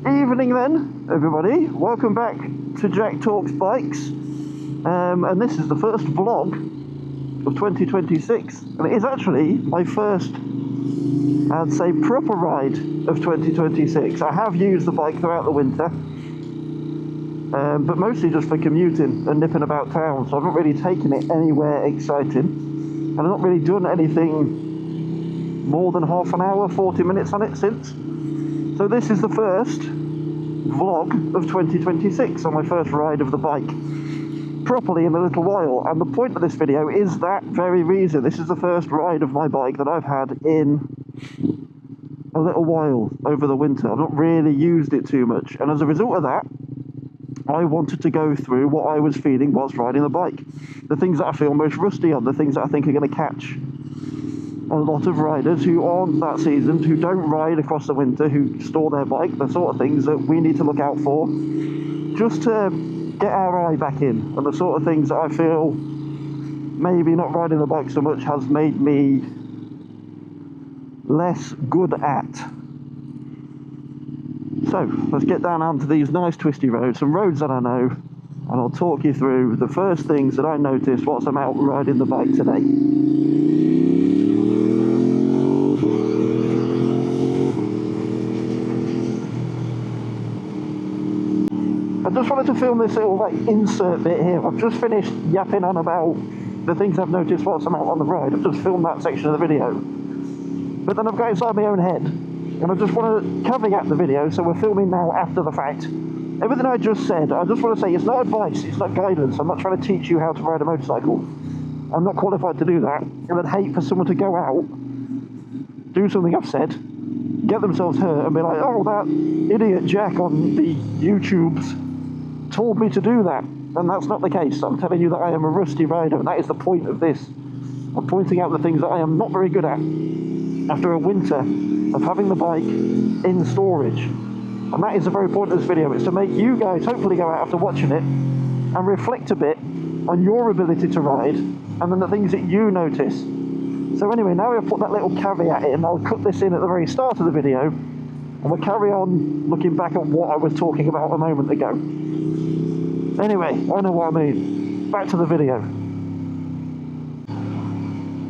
Evening then, everybody. Welcome back to Jack Talks Bikes. And this is the first vlog of 2026. And it is actually my first, I'd say, proper ride of 2026. I have used the bike throughout the winter, but mostly just for commuting and nipping about town. So I've not really taken it anywhere exciting. And I've not really done anything more than half an hour, 40 minutes on it since. So this is the first vlog of 2026 on my first ride of the bike properly in a little while, and the point of this video is that very reason. This is the first ride of my bike that I've had in a little while over the winter. I've not really used it too much, and as a result of that I wanted to go through what I was feeling whilst riding the bike, the things that I feel most rusty on, the things that I think are going to catch a lot of riders who aren't that seasoned, who don't ride across the winter, who store their bike, the sort of things that we need to look out for just to get our eye back in, and the sort of things that I feel maybe not riding the bike so much has made me less good at. So let's get down onto these nice twisty roads, some roads that I know, and I'll talk you through the first things that I noticed whilst I'm out riding the bike today. I just wanted to film this little like insert bit here. I've just finished yapping on about the things I've noticed whilst I'm out on the ride. I've just filmed that section of the video, but then I've got inside my own head, and I just want to caveat the video, so we're filming now after the fact. Everything I just said, I just want to say it's not advice, it's not guidance. I'm not trying to teach you how to ride a motorcycle. I'm not qualified to do that, and I'd hate for someone to go out, do something I've said, get themselves hurt, and be like, oh, that idiot Jack on the YouTubes told me to do that. And that's not the case. I'm telling you that I am a rusty rider, and that is the point of this. I'm pointing out the things that I am not very good at after a winter of having the bike in storage. And that is the very point of this video. It's to make you guys hopefully go out after watching it and reflect a bit on your ability to ride, and then the things that you notice. So anyway, now we've put that little caveat in, I'll cut this in at the very start of the video, and we'll carry on looking back at what I was talking about a moment ago. Anyway, I know what I mean. Back to the video.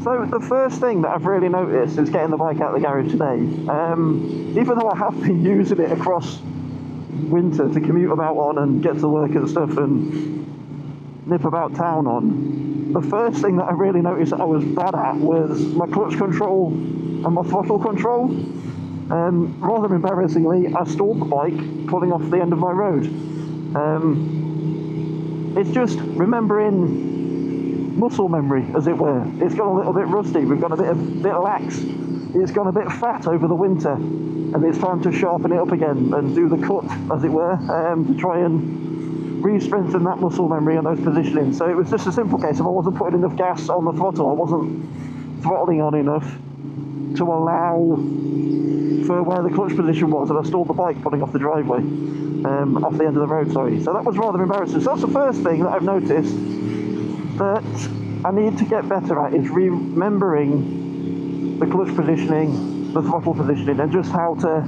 So the first thing that I've really noticed is getting the bike out of the garage today. Even though I have been using it across winter to commute about on and get to work and stuff and nip about town on, the first thing that I really noticed that I was bad at was my clutch control and my throttle control. Rather embarrassingly, I stalled the bike pulling off the end of my road. It's just remembering muscle memory, as it were. It's gone a little bit rusty, we've got a bit lax. It's gone a bit fat over the winter, and it's time to sharpen it up again and do the cut, as it were, to try and re-strengthen that muscle memory and those positionings. So it was just a simple case of I wasn't putting enough gas on the throttle, I wasn't throttling on enough to allow for where the clutch position was, and I stalled the bike pulling off the driveway, off the end of the road, sorry. So that was rather embarrassing. So that's the first thing that I've noticed that I need to get better at, is remembering the clutch positioning, the throttle positioning, and just how to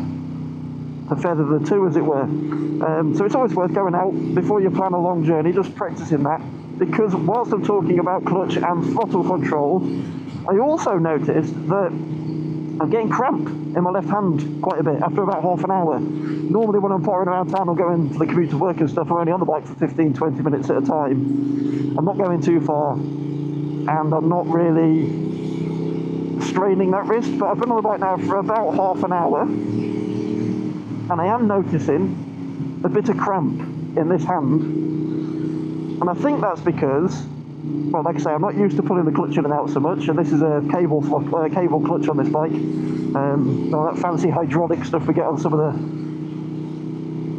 feather the two, as it were. So it's always worth going out before you plan a long journey, just practicing that, because whilst I'm talking about clutch and throttle control, I also noticed that I'm getting cramp in my left hand quite a bit after about half an hour. Normally when I'm pottering around town or going to the commute to work and stuff, I'm only on the bike for 15-20 minutes at a time. I'm not going too far, and I'm not really straining that wrist, but I've been on the bike now for about half an hour, and I am noticing a bit of cramp in this hand. And I think that's because, well, like I say, I'm not used to pulling the clutch in and out so much, and this is a cable clutch on this bike. All that fancy hydraulic stuff we get on some of the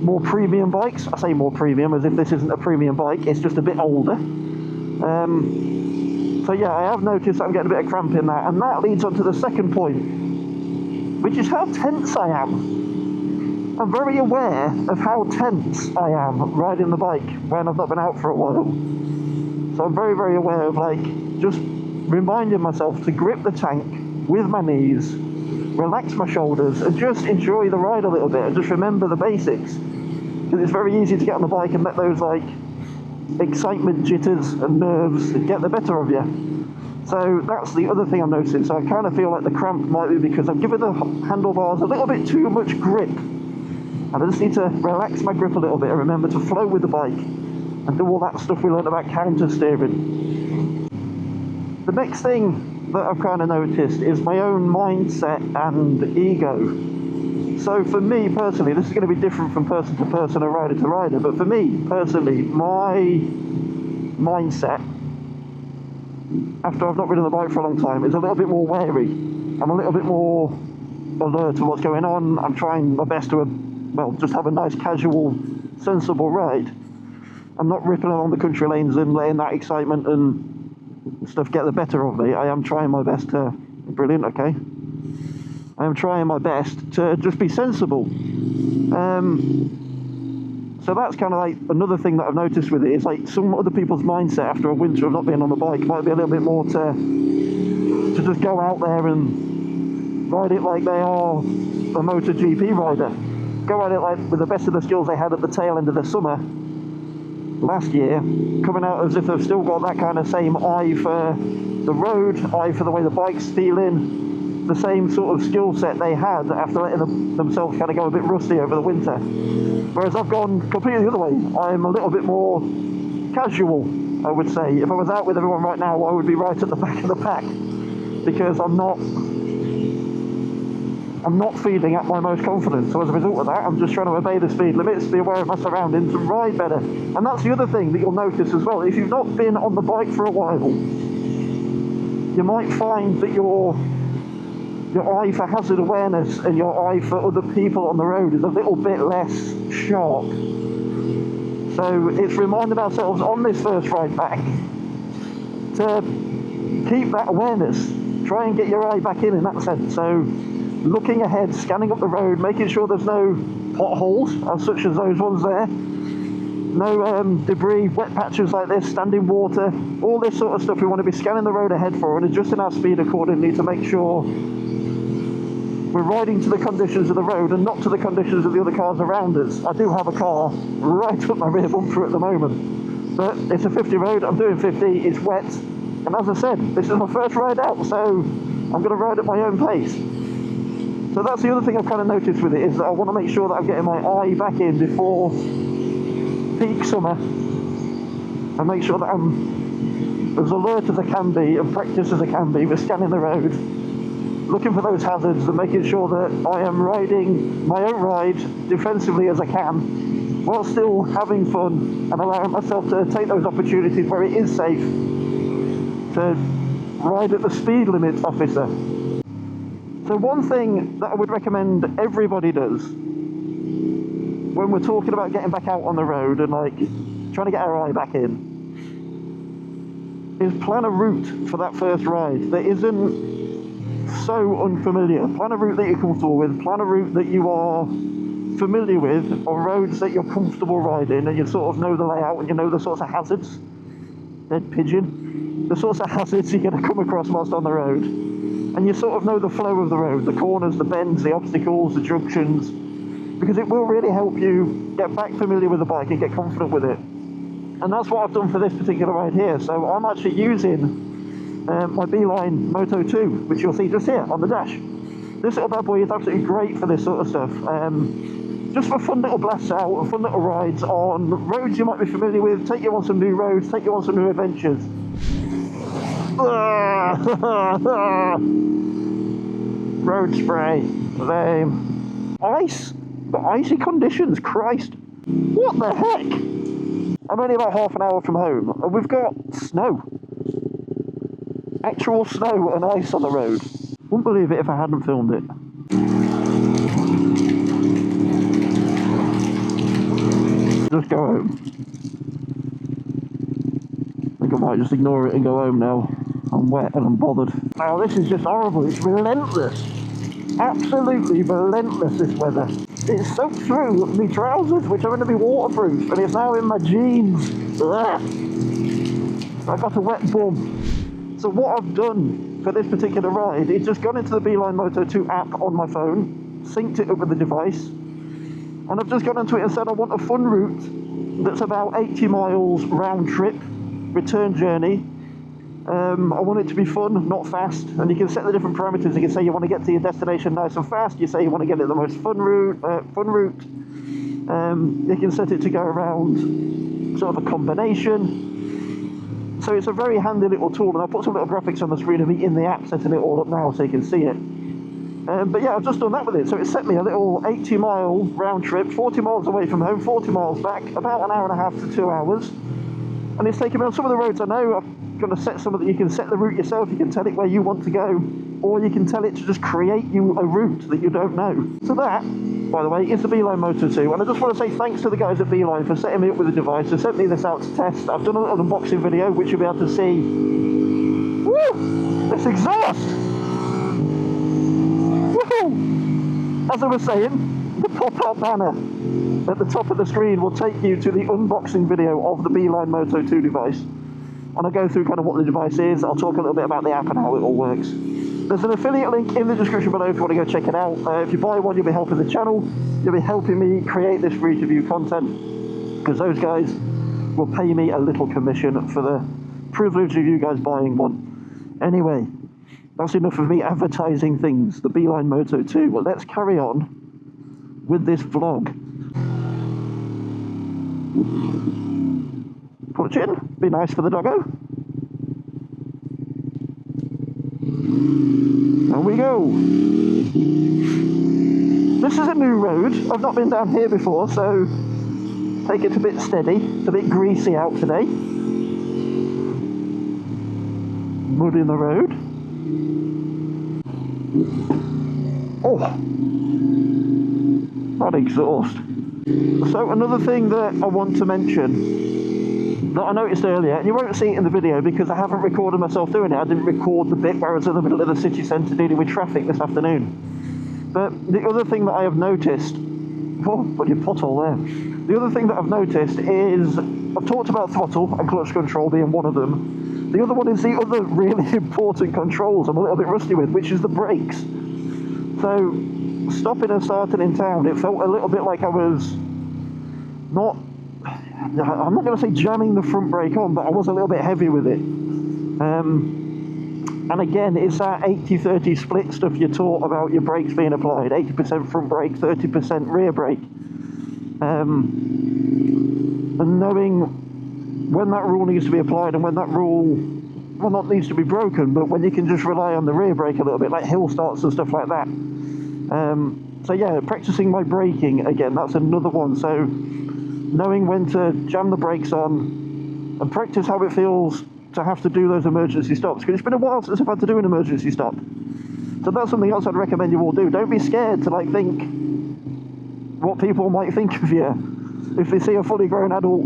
more premium bikes. I say more premium as if this isn't a premium bike, it's just a bit older. So yeah, I have noticed that I'm getting a bit of cramp in that, and that leads on to the second point, which is how tense I am. I'm very aware of how tense I am riding the bike when I've not been out for a while. So I'm very, very aware of, like, just reminding myself to grip the tank with my knees relax my shoulders, and just enjoy the ride a little bit, and just remember the basics. Because it's very easy to get on the bike and let those like excitement jitters and nerves get the better of you. So that's the other thing I'm noticing. So I kind of feel like the cramp might be because I've given the handlebars a little bit too much grip. And I just need to relax my grip a little bit and remember to flow with the bike and do all that stuff we learned about counter steering. The next thing that I've kind of noticed is my own mindset and ego. So for me personally, this is going to be different from person to person or rider to rider, but for me personally, my mindset after I've not ridden the bike for a long time is a little bit more wary. I'm a little bit more alert to what's going on. I'm trying my best to, well, just have a nice, casual, sensible ride. I'm not ripping along the country lanes and letting that excitement and stuff get the better of me. I am trying my best to... Brilliant, okay. I am trying my best to just be sensible. So that's kind of like another thing that I've noticed with it. It's like some other people's mindset after a winter of not being on the bike might be a little bit more to just go out there and ride it like they are a MotoGP rider. Go at it like with the best of the skills they had at the tail end of the summer last year, coming out as if they've still got that kind of same eye for the road, eye for the way the bike's feeling, the same sort of skill set they had after letting themselves kind of go a bit rusty over the winter. Whereas I've gone completely the other way. I'm a little bit more casual, I would say. If I was out with everyone right now, I would be right at the back of the pack, because I'm not feeling at my most confident. So as a result of that, I'm just trying to obey the speed limits, be aware of my surroundings, and ride better. And that's the other thing that you'll notice as well. If you've not been on the bike for a while, you might find that your eye for hazard awareness and your eye for other people on the road is a little bit less sharp. So it's reminding ourselves on this first ride back to keep that awareness. Try and get your eye back in that sense. So looking ahead, scanning up the road, making sure there's no potholes, such as those ones there. No debris, wet patches like this, standing water, all this sort of stuff we want to be scanning the road ahead for and adjusting our speed accordingly to make sure we're riding to the conditions of the road and not to the conditions of the other cars around us. I do have a car right up my rear bumper at the moment, but it's a 50 road, I'm doing 50, it's wet, and as I said, this is my first ride out, so I'm going to ride at my own pace. So that's the other thing I've kind of noticed with it, is that I want to make sure that I'm getting my eye back in before peak summer and make sure that I'm as alert as I can be and practiced as I can be with scanning the road, looking for those hazards and making sure that I am riding my own ride defensively as I can, while still having fun and allowing myself to take those opportunities where it is safe to ride at the speed limit officer. So one thing that I would recommend everybody does when we're talking about getting back out on the road and like trying to get our eye back in is plan a route for that first ride that isn't so unfamiliar. Plan a route that you're comfortable with, plan a route that you are familiar with, or roads that you're comfortable riding and you sort of know the layout and you know the sorts of hazards, dead pigeon, the sorts of hazards you're going to come across whilst on the road. And you sort of know the flow of the road, the corners, the bends, the obstacles, the junctions, because it will really help you get back familiar with the bike and get confident with it. And that's what I've done for this particular ride here. So I'm actually using my Beeline Moto 2, which you'll see just here on the dash. This little bad boy is absolutely great for this sort of stuff. Just for fun little blasts out and fun little rides on roads you might be familiar with, take you on some new roads, take you on some new adventures. Road spray, lame. Ice, but icy conditions, Christ. What the heck? I'm only about half an hour from home and we've got snow. Actual snow and ice on the road. Wouldn't believe it if I hadn't filmed it. Just go home. I think I might just ignore it and go home now. I'm wet and I'm bothered. Now this is just horrible, it's relentless. Absolutely relentless, this weather. It's soaked through my trousers, which are going to be waterproof, and it's now in my jeans. Ugh. I got a wet bum. So what I've done for this particular ride is just gone into the Beeline Moto 2 app on my phone, synced it up with the device, and I've just gone onto it and said I want a fun route that's about 80 miles round trip, return journey. I want it to be fun, not fast, and you can set the different parameters. You can say you want to get to your destination nice and fast, you say you want to get it the most fun route. You can set it to go around sort of a combination. So it's a very handy little tool, and I'll put some little graphics on the screen of me in the app setting it all up now so you can see it. But yeah, I've just done that with it, so it set me a little 80 mile round trip, 40 miles away from home, 40 miles back, about an hour and a half to 2 hours. And it's taken me on some of the roads I know. I'm going to set some of the, you can set the route yourself, you can tell it where you want to go, or you can tell it to just create you a route that you don't know. So that, by the way, is the Beeline Moto 2, and I just want to say thanks to the guys at Beeline for setting me up with the device. They sent me this out to test. I've done a little unboxing video, which you'll be able to see. Woo! This exhaust! Woohoo! As I was saying, the pop-up banner at the top of the screen will take you to the unboxing video of the Beeline Moto 2 device. And I'll go through kind of what the device is. I'll talk a little bit about the app and how it all works. There's an affiliate link in the description below if you want to go check it out. If you buy one, you'll be helping the channel. You'll be helping me create this free to view content, because those guys will pay me a little commission for the privilege of you guys buying one. Anyway, that's enough of me advertising things. The Beeline Moto 2. Well, let's carry on with this vlog. Put it in. Be nice for the doggo. There we go. This is a new road. I've not been down here before, so take it a bit steady. It's a bit greasy out today. Mud in the road. Oh, that exhaust. So another thing that I want to mention that I noticed earlier, and you won't see it in the video because I haven't recorded myself doing it. I didn't record the bit where I was in the middle of the city centre dealing with traffic this afternoon. But the other thing that I have noticed, oh, put your pothole there. The other thing that I've noticed is, I've talked about throttle and clutch control being one of them. The other one is the other really important controls I'm a little bit rusty with, which is the brakes. So, stopping and starting in town, it felt a little bit like I was not, I'm not going to say jamming the front brake on, but I was a little bit heavy with it. And again, it's that 80-30 split stuff you're taught about your brakes being applied. 80% front brake, 30% rear brake. And knowing when that rule needs to be applied and when that rule, well, not needs to be broken, but when you can just rely on the rear brake a little bit, like hill starts and stuff like that. So yeah, practicing my braking, again, that's another one. So knowing when to jam the brakes on and practice how it feels to have to do those emergency stops, because it's been a while since I've had to do an emergency stop. So that's something else I'd recommend you all do. Don't be scared to like think what people might think of you if they see a fully grown adult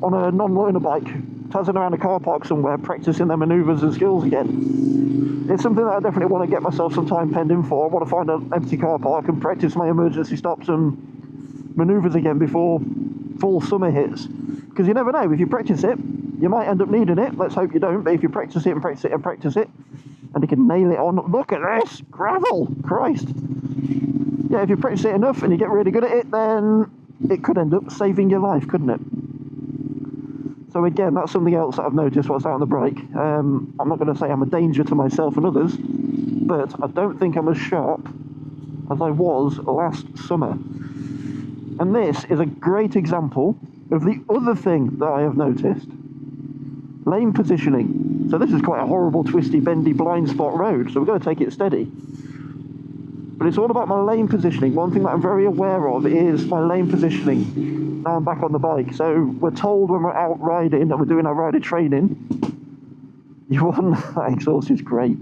on a non-learner bike tazzing around a car park somewhere practicing their manoeuvres and skills again. It's something that I definitely want to get myself some time penned in for. I want to find an empty car park and practice my emergency stops and manoeuvres again before full summer hits. Because you never know, if you practice it, you might end up needing it. Let's hope you don't, but if you practice it and practice it and practice it, and you can nail it on, look at this, gravel, Christ. Yeah, if you practice it enough and you get really good at it, then it could end up saving your life, couldn't it? So again, that's something else that I've noticed whilst out on the bike. I'm not going to say I'm a danger to myself and others, but I don't think I'm as sharp as I was last summer. And this is a great example of the other thing that I have noticed. Lane positioning. So this is quite a horrible, twisty, bendy, blind spot road, so we've got to take it steady. But it's all about my lane positioning. One thing that I'm very aware of is my lane positioning now I'm back on the bike. So we're told when we're out riding and we're doing our rider training, you want, that exhaust is great.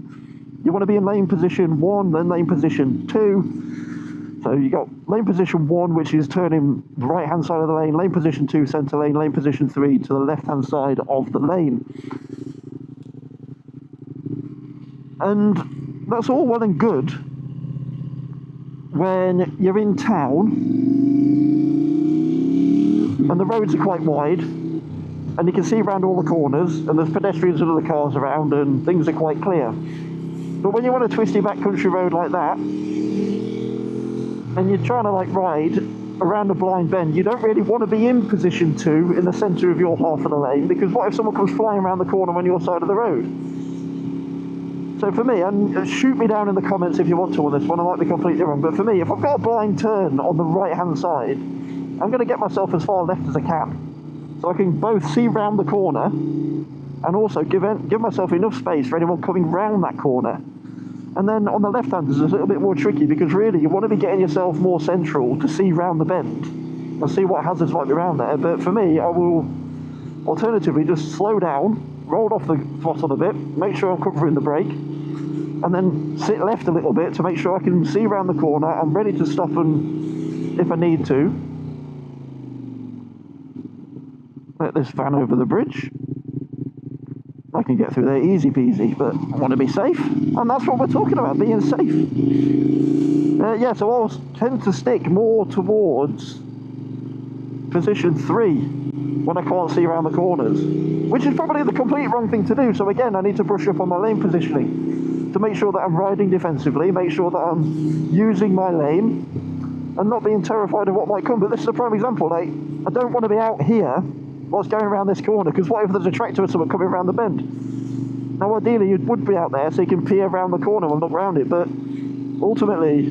You want to be in lane position 1, then lane position 2. So you got lane position 1, which is turning the right hand side of the lane, lane position 2, centre lane, lane position 3 to the left hand side of the lane. And that's all well and good when you're in town and the roads are quite wide, and you can see around all the corners, and there's pedestrians and other cars around, and things are quite clear. But when you're on a twisty back country road like that, and you're trying to like ride around a blind bend, you don't really want to be in position 2 in the centre of your half of the lane, because what if someone comes flying around the corner on your side of the road? So for me, and shoot me down in the comments if you want to on this one, I might be completely wrong, but for me, if I've got a blind turn on the right hand side, I'm going to get myself as far left as I can, so I can both see round the corner and also give myself enough space for anyone coming round that corner. And then on the left hand is a little bit more tricky, because really you want to be getting yourself more central to see round the bend and see what hazards might be around there. But for me, I will alternatively just slow down, roll off the throttle a bit, make sure I'm covering the brake, and then sit left a little bit to make sure I can see round the corner. I'm ready to stop and if I need to. Let this van over the bridge. I can get through there easy peasy, but I want to be safe, and that's what we're talking about, being safe. Yeah, so I'll tend to stick more towards position 3 when I can't see around the corners, which is probably the complete wrong thing to do. So again, I need to brush up on my lane positioning to make sure that I'm riding defensively, make sure that I'm using my lane and not being terrified of what might come. But this is a prime example. Like, I don't want to be out here whilst going around this corner, because what if there's a tractor or something coming around the bend? Now ideally you would be out there so you can peer around the corner and look around it, but ultimately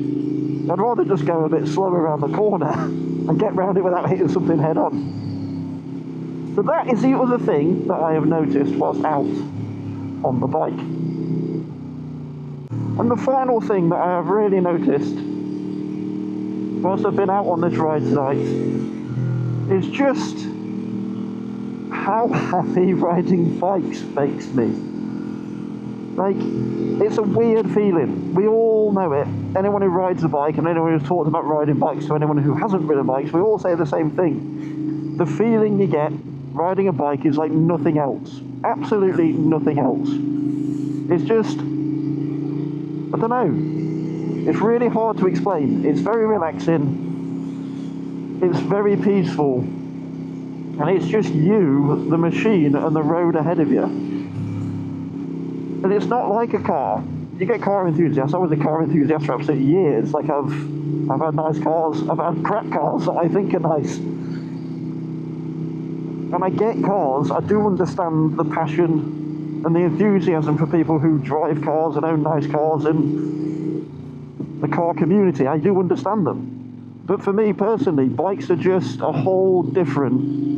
I'd rather just go a bit slower around the corner and get round it without hitting something head on. So that is the other thing that I have noticed whilst out on the bike. And the final thing that I have really noticed whilst I've been out on this ride tonight is just how happy riding bikes makes me. Like, it's a weird feeling. We all know it. Anyone who rides a bike and anyone who's talked about riding bikes to anyone who hasn't ridden bikes, we all say the same thing. The feeling you get riding a bike is like nothing else. Absolutely nothing else. It's just, I don't know. It's really hard to explain. It's very relaxing. It's very peaceful. And it's just you, the machine, and the road ahead of you. And it's not like a car. You get car enthusiasts. I was a car enthusiast for absolutely years. Like, I've had nice cars. I've had crap cars that I think are nice. And I get cars. I do understand the passion and the enthusiasm for people who drive cars and own nice cars and the car community. I do understand them. But for me personally, bikes are just a whole different...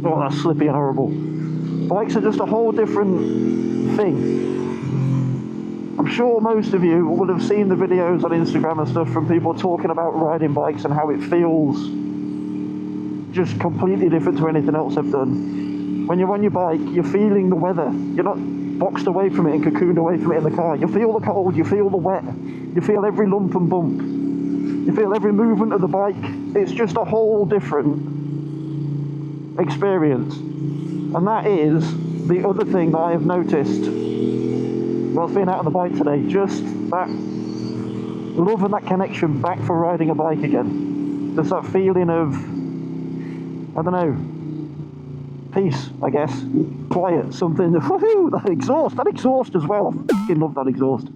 Oh, that's slippy and horrible. Bikes are just a whole different thing. I'm sure most of you would have seen the videos on Instagram and stuff from people talking about riding bikes and how it feels just completely different to anything else I've done. When you're on your bike, you're feeling the weather. You're not boxed away from it and cocooned away from it in the car. You feel the cold, you feel the wet, you feel every lump and bump. You feel every movement of the bike. It's just a whole different experience. And that is the other thing that I have noticed whilst being out on the bike today. Just that love and that connection back for riding a bike again. There's that feeling of, I don't know, peace, I guess. Quiet, something. Woohoo! That exhaust as well. I fucking love that exhaust.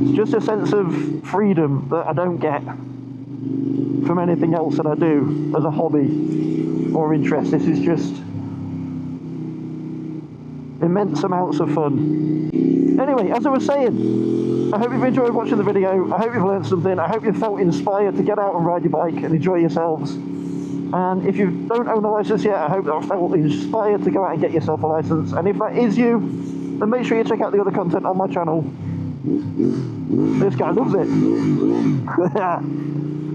It's just a sense of freedom that I don't get from anything else that I do as a hobby or interest. This is just immense amounts of fun. Anyway, as I was saying, I hope you've enjoyed watching the video. I hope you've learned something. I hope you felt inspired to get out and ride your bike and enjoy yourselves. And if you don't own a license yet, I hope that I felt inspired to go out and get yourself a license. And if that is you, then make sure you check out the other content on my channel. This guy loves it.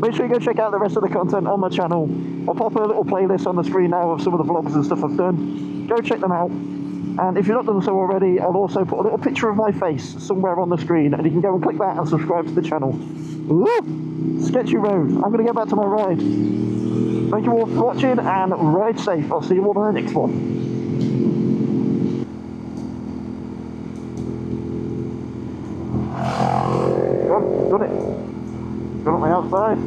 Make sure you go check out the rest of the content on my channel. I'll pop a little playlist on the screen now of some of the vlogs and stuff I've done. Go check them out. And if you've not done so already, I'll also put a little picture of my face somewhere on the screen, and you can go and click that and subscribe to the channel. Woo! Sketchy road. I'm going to get back to my ride. Thank you all for watching, and ride safe. I'll see you all in the next one. Done it. Got on my outside.